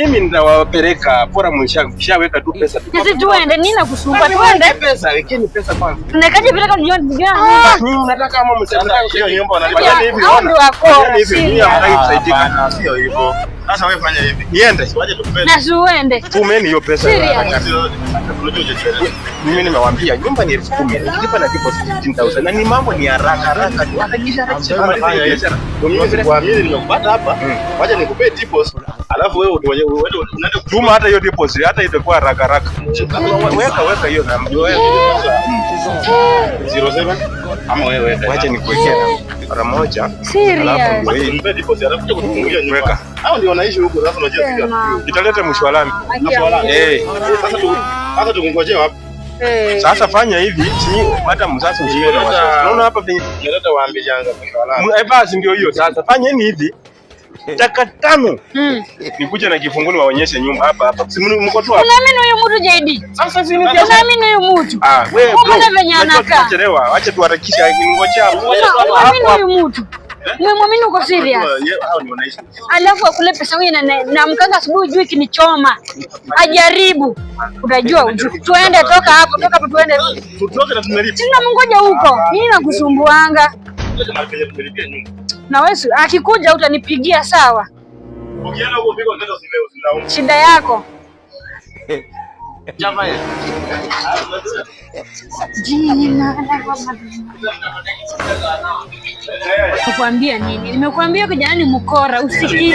Mimi nitawapeleka bora mshaweka tu pesa. Sisi tuende nini na kusumbua tuende pesa, wekeni pesa kwanza. Tunakaje peleka milioni Mimi nataka kama msaidia hiyo nyumba unalipa hivi. Ndio wako. Hivi hamtaki kusaidika. Sio hivyo. Sasa wewe fanya hivi. Niende. Waje tukupende. Na uende. Tumeni hiyo pesa. Mimi nimewaambia nyumba ni 10,000. Nilipa na deposit 15,000. Na ni mambo ni haraka. Tuharakisha biashara. Mimi nimekupata hapa. Waje nikupe deposit. Alafu wewe unaenda kutuma hata hiyo deposit hata itakuwa haraka. Weka hiyo namba. 07 ama wewe wacha nikuwekea mara moja. Alafu nipe deposit alafu kufungulia nyumba. Hao ndio wanaishi huko sasa unajua sija. Italeta mshwalani. Sasa tukungojea wapi? Sasa fanya hivi, hata msasa usiwe na wasiwasi. Unaona hapa penye naleta waambie janga mshwalani. Basi ndio hiyo sasa. Fanyeni hivi. Dakika 5. Nikuja na kifunguni waonyeshe nyumba hapa. Si mko tu hapa. Unaamini huyu mtu JD? Sasa si unaamini huyu mtu? Wewe bro. Unachelewa. Acha tuharakishe ngoja hapo. Unaamini huyu mtu? Umemwamini uko serious? Hao ni wanaishi. Alafu akule pesa wewe na mkanga asubuhi juu kinichoma. Ajaribu. Unajua tuende toka hapo tuende. Tutoke na tunalipa. Sina mngoja huko. Nini nakusumbuanga? Na wewe akikuja utanipigia sawa? Ukienda huko pigo ndio usilaumu. Shida yako. Chama yeye. Nikwambia nini? Nimekuambia kijana ni mkora usikii.